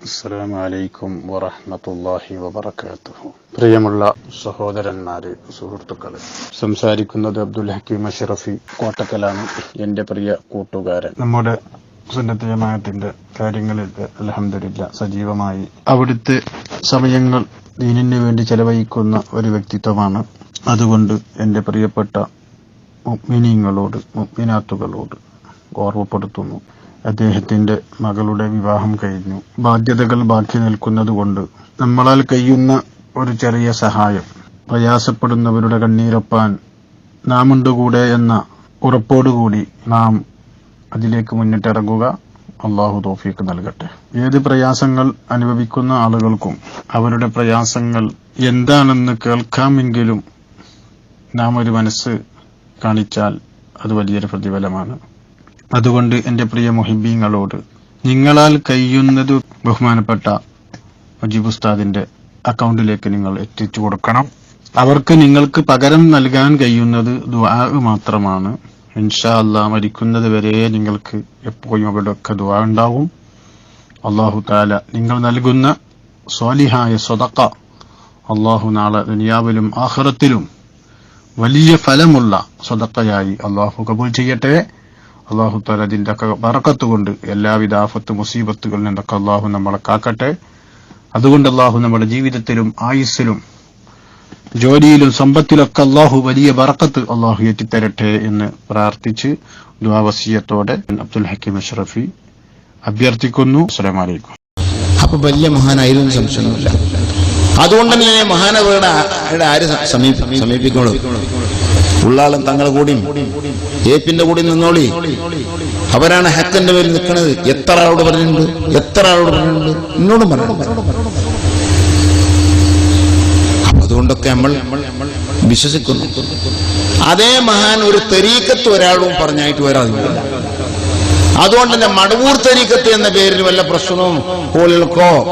അസ്സലാമു അലൈക്കും വറഹ്മത്തുള്ളാഹി വബറകാതുഹു. പ്രിയമുള്ള സഹോദരന്മാരെ, സുഹൃത്തുക്കളെ, സംസാരിക്കുന്നത് അബ്ദുൽ ഹക്കീം അഷ്റഫി കോട്ടക്കലാണ്. എന്റെ പ്രിയ കൂട്ടുകാരൻ. നമ്മുടെ സുന്നത്ത് ജമാഅത്തിന്റെ കാര്യങ്ങളിൽ അൽഹംദുലില്ലാഹ് സജീവമായി അവിടുത്തെ സമയങ്ങൾ ദീനിനു വേണ്ടി ചെലവഴിക്കുന്ന ഒരു വ്യക്തിത്വമാണ്. അതുകൊണ്ട് എന്റെ പ്രിയപ്പെട്ട മുഅ്മിനീങ്ങളോട് മുഅ്മിനാത്തുകളോട് ഓർമ്മപ്പെടുത്തുന്നു, അദ്ദേഹത്തിന്റെ മകളുടെ വിവാഹം കഴിഞ്ഞു. ബാധ്യതകൾ ബാക്കി നിൽക്കുന്നതുകൊണ്ട് നമ്മളാൽ കഴിയുന്ന ഒരു ചെറിയ സഹായം, പ്രയാസപ്പെടുന്നവരുടെ കണ്ണീരൊപ്പാൻ നാമുണ്ട് കൂടെ എന്ന ഉറപ്പോടുകൂടി നാം അതിലേക്ക് മുന്നിട്ടിറങ്ങുക. അള്ളാഹു തൗഫീഖ് നൽകട്ടെ. ഏത് പ്രയാസങ്ങൾ അനുഭവിക്കുന്ന ആളുകൾക്കും അവരുടെ പ്രയാസങ്ങൾ എന്താണെന്ന് കേൾക്കാമെങ്കിലും നാം ഒരു മനസ്സ് കാണിച്ചാൽ അത് വലിയൊരു പ്രതിഫലമാണ്. അതുകൊണ്ട് എന്റെ പ്രിയ മുഹിബീങ്ങളോട് നിങ്ങളാൽ കഴിയുന്നത് ബഹുമാനപ്പെട്ട മുജീബ് ഉസ്താദിന്റെ അക്കൗണ്ടിലേക്ക് നിങ്ങൾ എത്തിച്ചു കൊടുക്കണം. അവർക്ക് നിങ്ങൾക്ക് പകരം നൽകാൻ കഴിയുന്നത് ദുആ മാത്രമാണ്. ഇൻഷാ അല്ലാഹ് മരിക്കുന്നത് വരെ നിങ്ങൾക്ക് എപ്പോഴും അവിടെയൊക്കെ ദുആ ഉണ്ടാവും. അല്ലാഹു തആല നിങ്ങൾ നൽകുന്ന സ്വാലിഹായ സദഖ അല്ലാഹു നാളെ ദുനിയാവിലും ആഖിറത്തിലും വലിയ ഫലമുള്ള സദഖയായി അല്ലാഹു കബൂൽ ചെയ്യട്ടെ. അള്ളാഹു തആല അതിന്റെ ബറക്കത്ത് കൊണ്ട് എല്ലാവിധ ആഫത്ത് മുസീബത്തുകളിൽ നിന്നൊക്കെ അള്ളാഹു നമ്മളെ കാക്കട്ടെ. അതുകൊണ്ട് അള്ളാഹു നമ്മുടെ ജീവിതത്തിലും ആയുസ്സിലും ജോലിയിലും സമ്പത്തിലൊക്കെ അള്ളാഹു വലിയ ബറക്കത്ത് അള്ളാഹു ഏറ്റിത്തരട്ടെ എന്ന് പ്രാർത്ഥിച്ച് ദുആ വസിയത്തോടെ അബ്ദുൽ ഹക്കീം അഷ്റഫി അഭ്യർത്ഥിക്കുന്നു. അസ്സലാമു അലൈക്കും. അപ്പൊ വലിയ മഹാനായിരുന്നു, സംശയമൊന്നുമില്ല. അതുകൊണ്ട് തന്നെ മഹാനവരുടെ ആര് സമീപിക്കോളൂ. ഉള്ളാളും തങ്ങളെ കൂടിയും ഏപ്പിന്റെ കൂടി നിന്നോളി. അവരാണ് ഹക്കിന്റെ പേരിൽ നിൽക്കുന്നത്. എത്ര ആളോട് പറഞ്ഞിട്ടുണ്ട്, ഇന്നോടും പറഞ്ഞു. അതുകൊണ്ടൊക്കെ നമ്മൾ വിശ്വസിക്കുന്നു. അതേ മഹാൻ ഒരു തരീക്കത്ത് ഒരാളും പറഞ്ഞായിട്ട് വരാതില്ല. അതുകൊണ്ട് തന്നെ മടവൂർ തരീക്കത്ത് എന്ന പേരിൽ വല്ല പ്രശ്നവും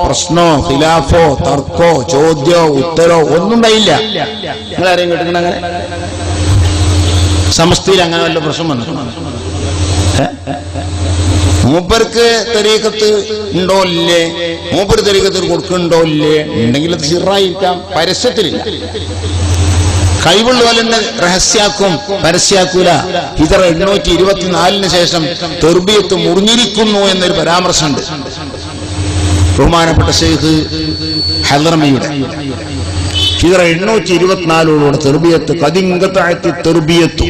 പ്രശ്നോ ഖിലാഫോ തർക്കോ ചോദ്യോ ഉത്തരോ ഒന്നും ഉണ്ടായില്ല. നിങ്ങളാരെയും കേട്ടിട്ടുണ്ട് അങ്ങനെ? സമസ്തയിൽ അങ്ങനെ വല്ല പ്രശ്നം വന്നു? മൂപ്പർക്ക് തരീക്കത്ത് ഉണ്ടോ ഇല്ലേ, മൂപ്പര് തരീക്കത്തിൽ കൊടുക്കുന്നുണ്ടോ ഇല്ലേ, ഉണ്ടെങ്കിൽ അത് സിറായിരിക്കാം, പരസ്യത്തിലില്ല. കഴിവുള്ളവലെന്നെ രഹസ്യാക്കും, പരസ്യാക്കൂല. ഹിജറ 824 ശേഷം തെർബിയത്ത് മുറിഞ്ഞിരിക്കുന്നു എന്നൊരു പരാമർശമുണ്ട് ബഹുമാനപ്പെട്ട ശൈഖ് ഹളറമിയുടെ. ഹിജറ 824 തെർബിയത്ത് കദിംഗതഅത്തി തെർബിയത്തു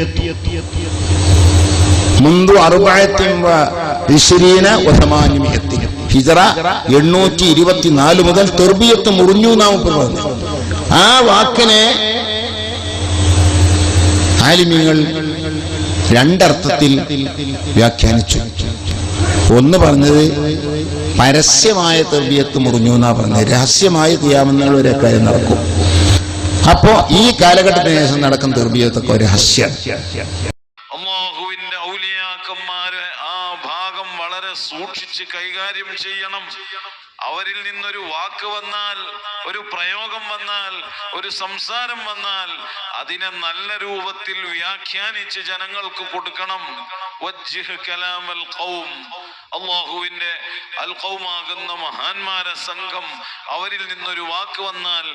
മുൻദു 24 വ800. ഹിജറ 824 മുതൽ തെർബിയത്ത് മുറിഞ്ഞു നാം പറഞ്ഞു. ആ വാക്കിനെ ആലിമീങ്ങൾ രണ്ടർത്ഥത്തിൽ വ്യാഖ്യാനിച്ചു. ഒന്ന് പറഞ്ഞത് പരസ്യമായ തെർബിയത്ത് മുറിഞ്ഞു എന്നാ പറഞ്ഞത്. രഹസ്യമായ ഖിയാമത്തുകൾ ഒരു കാര്യം നടക്കും. അപ്പോ ഈ കാലഘട്ടത്തിന് ശേഷം നടക്കുന്ന തെർബിയത്തൊക്കെ ഒരു രഹസ്യം. അല്ലാഹുവിന്റെ ഔലിയാക്കന്മാരെ ആ ഭാഗം വളരെ സൂക്ഷിച്ച് കൈകാര്യം ചെയ്യണം. അവരിൽ നിന്നൊരു വാക്ക് വന്നാൽ, ഒരു പ്രയോഗം വന്നാൽ, ഒരു സംസാരം വന്നാൽ അതിനെ നല്ല രൂപത്തിൽ വ്യാഖ്യാനിച്ച് ജനങ്ങൾക്ക് കൊടുക്കണം. വജ്ജിഹ് കലാമൽ ഖൗം, അല്ലാഹുവിന്റെ അൽ ഖൗമാകുന്ന മഹാന്മാരെ സംഘം, അവരിൽ നിന്നൊരു വാക്ക് വന്നാൽ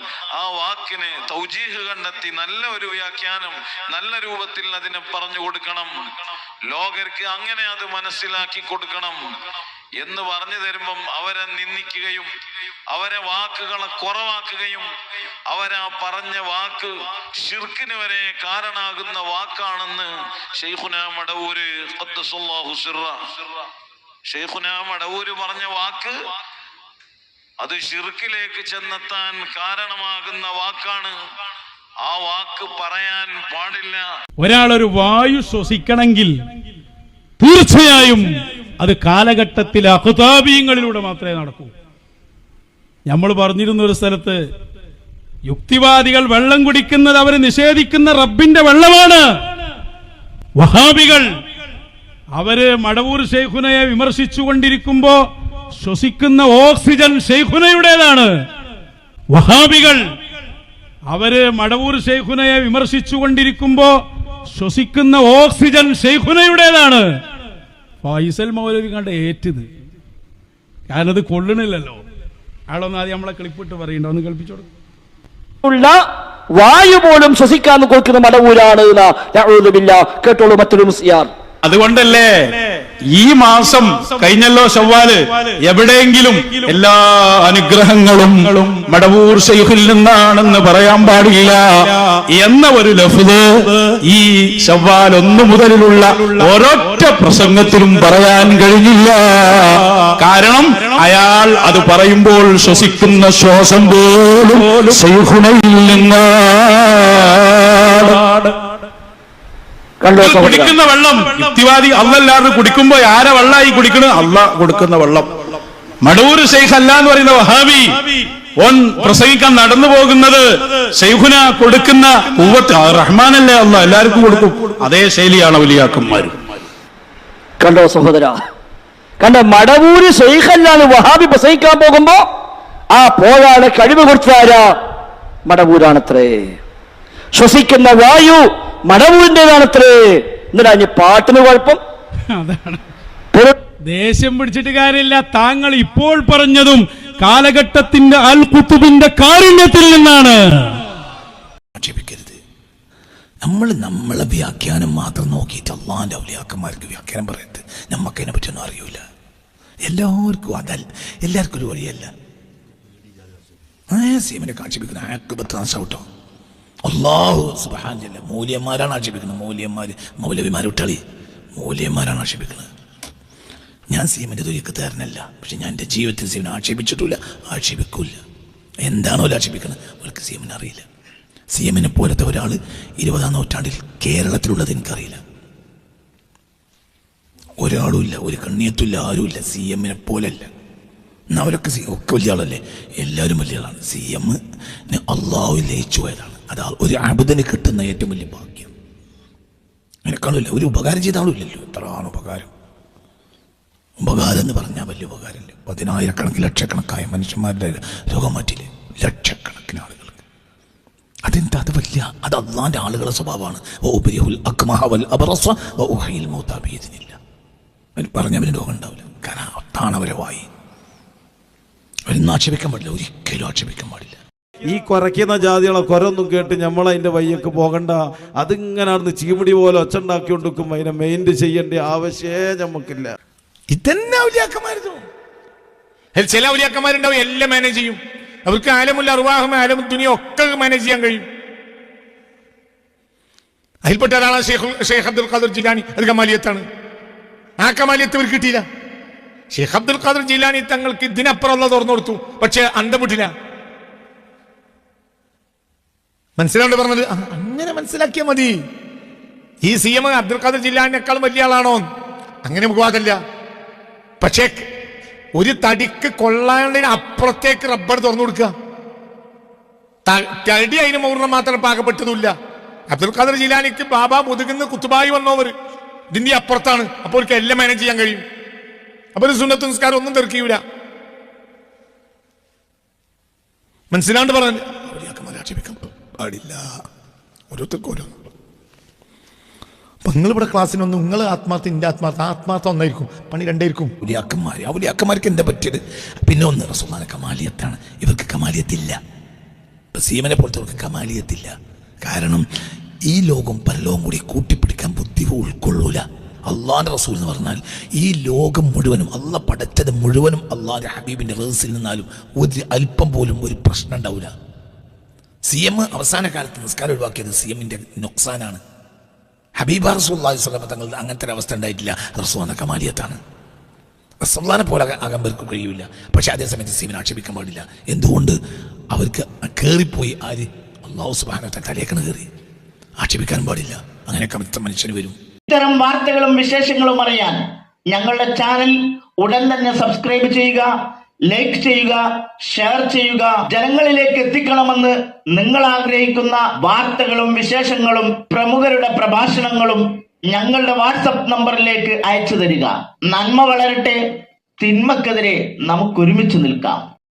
ആ വാക്കിന് തൗജീഹ് കണ്ടെത്തി നല്ല ഒരു വ്യാഖ്യാനം നല്ല രൂപത്തിൽ അതിനെ പറഞ്ഞു കൊടുക്കണം. ലോകർക്ക് അങ്ങനെ അത് മനസ്സിലാക്കി കൊടുക്കണം എന്ന് പറഞ്ഞു തരുമ്പം അവരെ നിന്ദിക്കുകയും അവരെ വാക്കുകളെ കുറവാക്കുകയും അവരാ പറഞ്ഞ വാക്ക് ശിർക്കിന് വരെ കാരണമാകുന്ന വാക്കാണെന്ന് ശൈഖുനാ മടവൂര് ഖദ്ദസല്ലാഹു സിറ, ശൈഖുനാ മടവൂര് പറഞ്ഞ വാക്ക് അത് ശിർക്കിലേക്ക് ചെന്നെത്താൻ കാരണമാകുന്ന വാക്കാണ്. ആ വാക്ക് പറയാൻ പാടില്ല. ഒരാളൊരു വായു ശ്വസിക്കണമെങ്കിൽ തീർച്ചയായും അത് കാലഘട്ടത്തിലെ അഖ്താബീങ്ങളിലൂടെ മാത്രമേ നടക്കൂ. നമ്മൾ പറഞ്ഞിരുന്ന ഒരു സ്ഥലത്ത് യുക്തിവാദികൾ വെള്ളം കുടിക്കുന്നത് അവർ നിഷേധിക്കുന്ന റബ്ബിന്റെ വെള്ളമാണ്. വഹാബികൾ അവര് മടവൂർ ശൈഖുനയെ വിമർശിച്ചുകൊണ്ടിരിക്കുമ്പോ ശ്വസിക്കുന്ന ഓക്സിജൻ ശൈഖുനയുടേതാണ്. വഹാബികൾ അവര് മടവൂർ ശൈഖുനയെ വിമർശിച്ചുകൊണ്ടിരിക്കുമ്പോ ശ്വസിക്കുന്ന ഓക്സിജൻ ശൈഖുനയുടേതാണ്. ഫൈസൽ മൗലവി കണ്ട ഏറ്റത്, കാരണം അത് കൊള്ളണില്ലല്ലോ. അയാളൊന്ന് ആദ്യം നമ്മളെ ക്ലിപ്പിട്ട് പറയണ്ടോ, ഒന്ന് കേൾപ്പിച്ചോളൂ. വായു പോലും ശ്വസിക്കാൻ കൊടുക്കുന്ന മടവൂരാണ് കേട്ടോളൂ. മറ്റൊരു മുസ്ലിയാർ, അതുകൊണ്ടല്ലേ ഈ മാസം കഴിഞ്ഞല്ലോ ശവ്വാല്, എവിടെയെങ്കിലും എല്ലാ അനുഗ്രഹങ്ങളും മടവൂർ ശൈഖിൽ നിന്നാണെന്ന് പറയാൻ പാടില്ല എന്ന ഒരു ലഫ്ദ് ഈ ശവ്വാൽ 1 മുതലുള്ള ഒരൊറ്റ പ്രസംഗത്തിലും പറയാൻ കഴിഞ്ഞില്ല. കാരണം അയാൾ അത് പറയുമ്പോൾ ശ്വസിക്കുന്ന ശ്വാസം പോലും ശൈഖുനയിൽ നിന്നാണ്. കുടിക്കുന്ന വെള്ളം യുക്തിവാദി അള്ളല്ലാതെ കുടിക്കുമ്പോ ആരെ വെള്ളമായി കുടിക്കുന്നത്? അള്ളാഹ് കൊടുക്കുന്ന വെള്ളം. മടവൂർ ശൈഖ് അല്ല എന്ന് പറയുന്ന വഹാബി ഓൻ പ്രസംഗിക്കാൻ നടന്നു പോകുന്നത് ശൈഖുന കൊടുക്കുന്ന ഖുവ്വത്ത് റഹ്മാനല്ലേ, അള്ളാഹ് എല്ലാവർക്കും കൊടുക്കും. അതേ ശൈലിയാണ് ഔലിയാക്കന്മാർ. കണ്ടോ സഹോദര, കണ്ട മടവൂര് ശൈഖ് അല്ലാന്ന് വഹാബി പ്രസംഗിക്കാൻ പോകുമ്പോ ആ പോയാണ് കഴിവ് കൊടുത്താരാ? മടവൂരാണത്രേ. ശ്വസിക്കുന്ന വായു മടവൂരിൻ്റെതാണത്രേ. എന്നിട്ട് പാട്ടിന് കുഴപ്പം. അതാണ് ദേഷ്യം പിടിച്ചിട്ട് കാര്യമില്ല. താങ്കൾ ഇപ്പോൾ പറഞ്ഞതും കാലഘട്ടത്തിന്റെ അൽ ഖുതുബിന്റെ കാരുണ്യത്തിൽ നിന്നാണ്. ആക്ഷേപിക്കരുത്. നമ്മളെ വ്യാഖ്യാനം മാത്രം നോക്കിയിട്ട് അള്ളാന്റെ ഔലിയാക്കന്മാർക്ക് വ്യാഖ്യാനം പറയരുത്. നമുക്കതിനെ പറ്റിയൊന്നും അറിയൂല. എല്ലാവർക്കും എല്ലാവർക്കും ഒരു വഴിയല്ല. സീമനെ ആക്ഷേപിക്കുന്ന ആക്കബത്ത് നാശാവട്ടോ. അല്ലാഹു സുബ്ഹാനഹു മൂല്യന്മാരാണ് ആക്ഷേപിക്കുന്നത്. മൗലവിമാർ വിട്ടളി മൂല്യന്മാരാണ് ആക്ഷേപിക്കുന്നത്. ഞാൻ സീമന്റെ തൊഴിൽക്കാരനല്ല, പക്ഷെ ഞാൻ എൻ്റെ ജീവിതത്തിൽ സീമനെ ആക്ഷേപിച്ചിട്ടില്ല, ആക്ഷേപിക്കൂല. എന്താണോ ആക്ഷേപിക്കുന്നത് അവർക്ക് സീമനെ അറിയില്ല. സീമനെ പോലത്തെ ഒരാൾ 20-ാം നൂറ്റാണ്ടിൽ കേരളത്തിലുള്ളത് എനിക്കറിയില്ല. ഒരാളുമില്ല, ഒരു കണ്ണിയത്തുമില്ല, ആരുമില്ല സി എമ്മിനെ പോലല്ല. അവരൊക്കെ ഒക്കെ വലിയ ആളല്ലേ, എല്ലാവരും വലിയ ആളാണ്. സി എമ്മിന് അള്ളാഹു ലയിച്ചു പോയതാണ്. അത് ഒരു അബുദിന് കിട്ടുന്ന ഏറ്റവും വലിയ ഭാഗ്യം. അങ്ങനെ കാണില്ല. ഒരു ഉപകാരം ചെയ്ത ആളുമില്ലല്ലോ. എത്രയാണ് ഉപകാരം? ഉപകാരം എന്ന് പറഞ്ഞാൽ വലിയ ഉപകാരമില്ല. 10,000-കണക്കിന് ലക്ഷക്കണക്കായ മനുഷ്യന്മാരുടെ രോഗം മാറ്റില്ലേ, ലക്ഷക്കണക്കിന് ആളുകൾക്ക്. അതെന്താ? അത് വലിയ, അത് അള്ളാന്റെ ആളുകളുടെ സ്വഭാവമാണ്. പറഞ്ഞവന് രോഗം ഉണ്ടാവില്ല. കാരണം അതാണ് അവരെ വായി. അവരൊന്നും ആക്ഷേപിക്കാൻ പാടില്ല, ഒരിക്കലും ആക്ഷേപിക്കാൻ പാടില്ല. ഈ കുറയ്ക്കുന്ന ജാതികളെ കുറൊന്നും കേട്ട് നമ്മളതിൻ്റെ വയ്യൊക്കെ പോകണ്ട. അതിങ്ങനെ അവിടുന്ന് ചീമുടി പോലെ ഒച്ച ഉണ്ടാക്കിക്കൊണ്ടിരിക്കും. അതിനെ മെയിൻറ്റ് ചെയ്യേണ്ട ആവശ്യമേ നമുക്കില്ല. ഇതന്നെ ഔലിയാക്കന്മാരുന്നു. ചില ഔലിയാക്കന്മാരുണ്ടാവും എല്ലാം മാനേജ് ചെയ്യും. അവർക്ക് ആലമുല്ല അർവാഹും ആലമു ദുനിയ ഒക്കെ മാനേജ് ചെയ്യാൻ കഴിയും. അതിൽപ്പെട്ട ഒരാളാണ് ഷെയ്ഖ് അബ്ദുൽ ഖാദിർ ജിലാനി. അത് കമാലിയത്താണ്. ആ കമാലിയത്ത് ഇവർക്ക് കിട്ടിയില്ല. ഷെയ്ഖ് അബ്ദുൽ ഖാദിർ ജിലാനി തങ്ങൾക്ക് ഇതിനപ്പുറം ഉള്ള തുറന്നു കൊടുത്തു, പക്ഷെ അന്തം വിട്ടില്ല. മനസ്സിലാണ്ട് പറഞ്ഞത്? അങ്ങനെ മനസ്സിലാക്കിയാൽ മതി. ഈ സി എം അബ്ദുൽ ഖാദിർ ജിലാനിനേക്കാളും വലിയ ആളാണോ? അങ്ങനെ നമുക്ക് വാദമില്ല. പക്ഷേ ഒരു തടിക്ക് കൊള്ളാണ്ടതിന് അപ്പുറത്തേക്ക് റബ്ബർ തുറന്നു കൊടുക്കുക. തടി അതിന് മൂർണ്ണം മാത്രം പാകപ്പെട്ടതുമില്ല. അബ്ദുൽ ഖാദിർ ജിലാനിക്ക് ബാബ മുതുകുന്ന് കുത്തുബായി വന്നവർ ഇതിന്റെ അപ്പുറത്താണ്. അപ്പോൾ അവർക്ക് എല്ലാം മാനേജ് ചെയ്യാൻ കഴിയും. അപ്പൊ ഒരു സുന്നത്ത് നിസ്കാരം ഒന്നും തെറിക്കൂല. മനസ്സിലാണ്ട് പറഞ്ഞു ആക്ഷേപിക്കാൻ പാടില്ല. ഓരോരുത്തർക്കും ഓരോ. അപ്പൊ നിങ്ങളിവിടെ ക്ലാസ്സിനൊന്നും നിങ്ങൾ ആത്മാർത്ഥ ഇന്റെ ആത്മാർത്ഥം ഒന്നായിരിക്കും, പണി രണ്ടായിരിക്കും. ഔലിയാക്കന്മാർക്ക് എന്താ പറ്റിയത്? പിന്നെ ഒന്ന് റസൂലുള്ളാഹിന്റെ കമാലിയത്താണ്. ഇവർക്ക് കമാലിയത്തില്ല. ഇപ്പൊ സീമനെ പോലത്തെ കമാലിയത്തില്ല. കാരണം ഈ ലോകം പരലോകം കൂടി കൂട്ടിപ്പിടിക്കാൻ ബുദ്ധി ഉൾക്കൊള്ളൂല. അള്ളാന്റെ റസൂൽ എന്ന് പറഞ്ഞാൽ ഈ ലോകം മുഴുവനും അള്ളാഹ് പടച്ചത് മുഴുവനും അള്ളാന്റെ ഹബീബിന്റെ റസൂലിൽ നിന്നാലും ഒരു അല്പം പോലും ഒരു പ്രശ്നം ഉണ്ടാവില്ല. സി എം അവസാന കാലത്ത് നിസ്കാരം ഒഴിവാക്കിയത് സി എമ്മിന്റെ നൊക്സാനാണ്. ഹബീബ റസൂലുള്ളാഹി സ്വല്ലല്ലാഹു അലൈഹി വസല്ലം അങ്ങനത്തെ ഒരു അവസ്ഥ ഉണ്ടായിട്ടില്ല. റസൂലിന്റെ കമാലിയത്താണ്. റസൂലിനെ പോലെ ആകാൻ പേർക്ക് കഴിയില്ല. പക്ഷെ അതേസമയത്ത് സീമിനെ ആക്ഷേപിക്കാൻ പാടില്ല. എന്തുകൊണ്ട്? അവർക്ക് കയറിപ്പോയി. ആര്? അല്ലാഹു സുബ്ഹാനഹു വ തആല തലയേക്കണ് കയറി. ആക്ഷേപിക്കാനും പാടില്ല. അങ്ങനെയൊക്കെ മനുഷ്യന് വരും. ഇത്തരം വാർത്തകളും വിശേഷങ്ങളും അറിയാൻ ഞങ്ങളുടെ ചാനൽ ഉടൻ തന്നെ സബ്സ്ക്രൈബ് ചെയ്യുക, ലൈക്ക് ചെയ്യുക, ഷെയർ ചെയ്യുക. ജനങ്ങളിലേക്ക് എത്തിക്കണമെന്ന് നിങ്ങൾ ആഗ്രഹിക്കുന്ന വാർത്തകളും വിശേഷങ്ങളും പ്രമുഖരുടെ പ്രഭാഷണങ്ങളും ഞങ്ങളുടെ വാട്സപ്പ് നമ്പറിലേക്ക് അയച്ചു തരിക. നന്മ വളരട്ടെ, തിന്മക്കെതിരെ നമുക്ക് ഒരുമിച്ച് നിൽക്കാം.